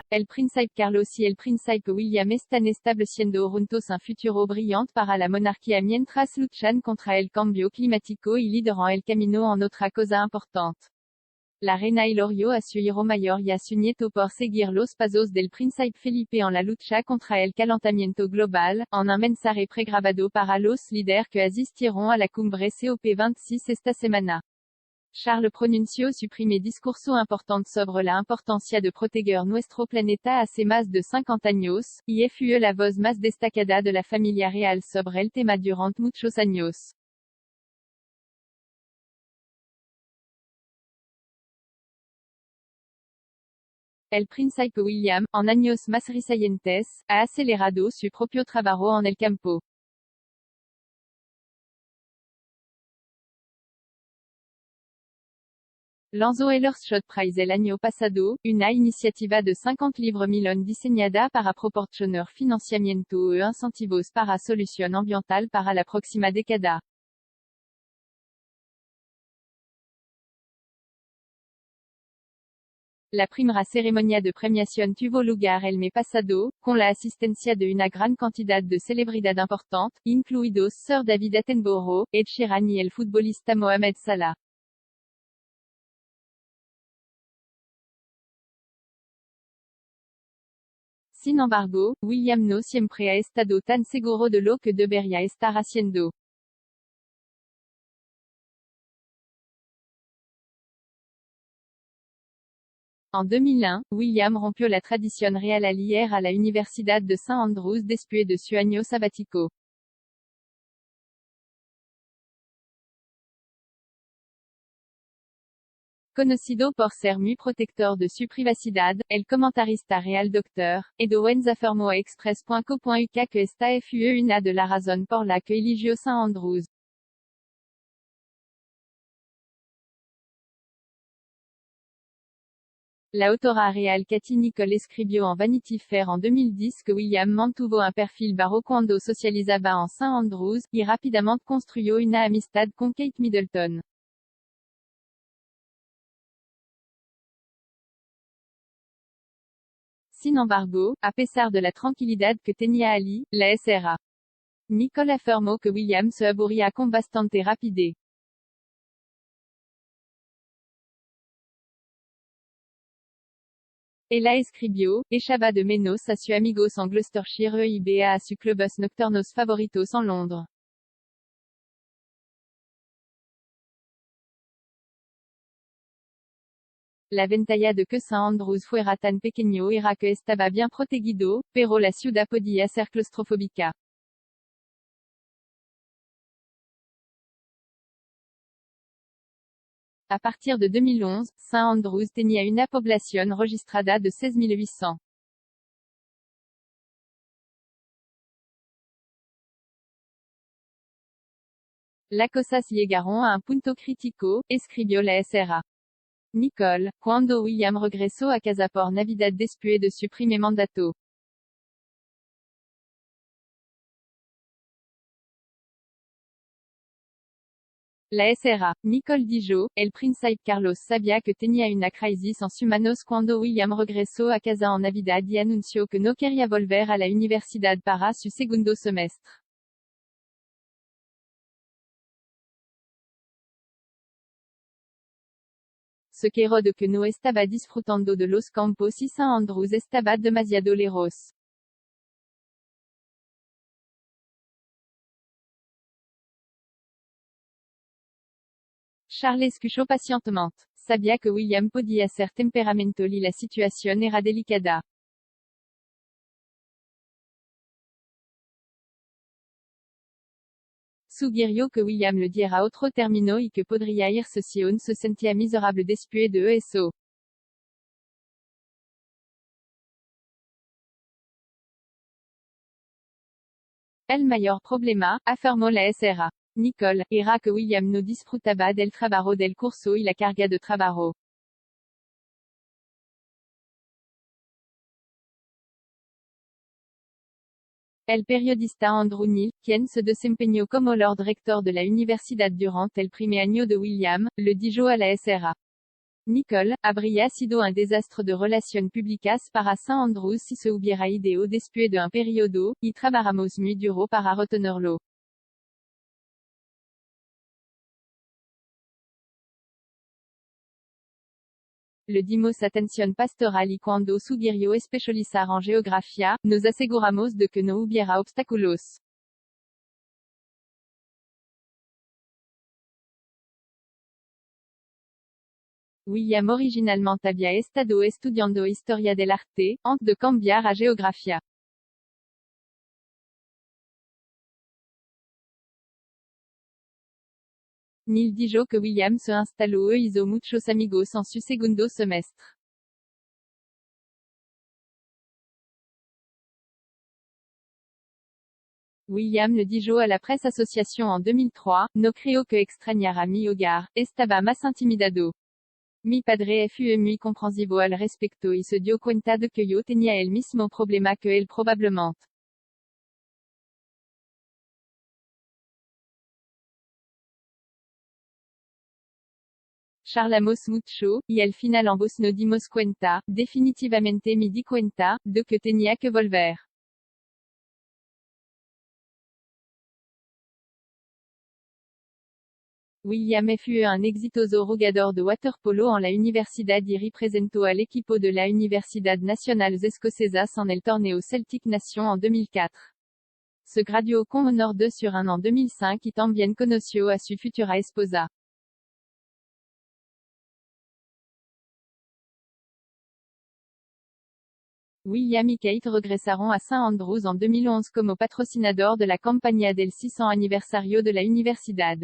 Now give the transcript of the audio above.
el Príncipe Carlos y el Príncipe William están estableciendo juntos un futuro brillante para la monarquía mientras luchan contra el cambio climático y lideran el camino en otra cosa importante. La reina Hilorio a su hijo mayor y a su nieto por seguir los pasos del Príncipe Felipe en la lucha contra el calentamiento global, en un mensaje pregrabado para los líderes que asistirán a la cumbre COP26 esta semana. Charles pronunció su primer discurso importante sobre la importancia de proteger nuestro planeta hace más de 50 años, y fue la voz más destacada de la familia real sobre el tema durante muchos años. El Príncipe William, en años más recientes, ha acelerado su propio trabajo en el campo. Lanzó el Earthshot Prize el año pasado, una iniciativa de 50 libres millones diseñada para proporcionar financiamiento e incentivos para solución ambiental para la próxima década. La primera ceremonia de premiación tuvo lugar el mes pasado, con la asistencia de una gran cantidad de celebridades importantes, incluidos Sir David Attenborough, Ed Sheeran y el futbolista Mohamed Salah. Sin embargo, William no siempre ha estado tan seguro de lo que debería estar haciendo. En 2001, William rompió la tradición real al ir a la Universidad de St. Andrews después de su año sabático. Conocido por ser muy protector de su privacidad, el comentarista real Dr. Edwin afirmó a Express.co.uk que esta fue una de las razones por la que eligió St. Andrews. La autora real Katy Nicholl escribió en Vanity Fair en 2010 que William mantuvo un perfil bajo cuando socializaba en St. Andrews, y rápidamente construyó una amistad con Kate Middleton. Sin embargo, a pesar de la tranquilidad que tenía allí, la Sra. Nicholl afirmó que William se aburría con bastante rapidez. Ella escribió, echaba de menos a sus amigos en Gloucestershire e iba a sus clubes nocturnos favoritos en Londres. La ventaja de que St. Andrews fuera tan pequeño era que estaba bien protegido, pero la ciudad podía ser claustrofóbica. A partir de 2011, St. Andrews tenía una población registrada de 16.800. Las cosas llegaron a un punto crítico, escribió la Sra. Nicholl, cuando William regresó a casa por Navidad después de su primer mandato. La Sra. Nicholl dijo, el Príncipe Carlos sabía que tenía una crisis en sus manos cuando William regresó a casa en Navidad y anunció que no quería volver a la universidad para su segundo semestre. Se quejó de que no estaba disfrutando de los campos y St. Andrews estaba demasiado lejos. Charles escuchó pacientemente. Sabía que William podía ser temperamental y la situación era delicada. Sugirió que William le diera otro término y que podría irse si aún se sentía miserable después de eso. El mayor problema, afirmó la Sra. Nicholl, era que William no disfrutaba del trabajo del curso y la carga de trabajo. El periodista Andrew Neil, quien se desempeñó como Lord Rector de la universidad durante el primer año de William, le dijo a la Sra. Nicole, habría sido un desastre de relación públicas para San Andrews si se hubiera ido después de un periodo, y trabajamos muy duro para retenerlo. Le dimos atención pastoral y cuando sugirió especializar en geografía, nos aseguramos de que no hubiera obstáculos. William originalement había estado estudiando historia del arte, antes de cambiar a geografía. Neil dijo que William se instaló e hizo muchos amigos en su segundo semestre. William le dijo a la presse association en 2003, no creo que extrañar a mi hogar, estaba más intimidado. Mi padre fue muy comprensivo al respecto y se dio cuenta de que yo tenía el mismo problema que él probablemente. Charlamos mucho, y al final ambos nos dimos cuenta, definitivamente me di cuenta, de que tenía que volver. William fue un exitoso jugador de waterpolo en la universidad y representó al equipo de la Universidad Nacionales Escocesas en el torneo Celtic Nation en 2004. Se graduó con honor 2/1 en 2005 y también conoció a su futura esposa. William y Kate regresaron a St Andrews en 2011 como patrocinador de la campaña del 600 aniversario de la universidad.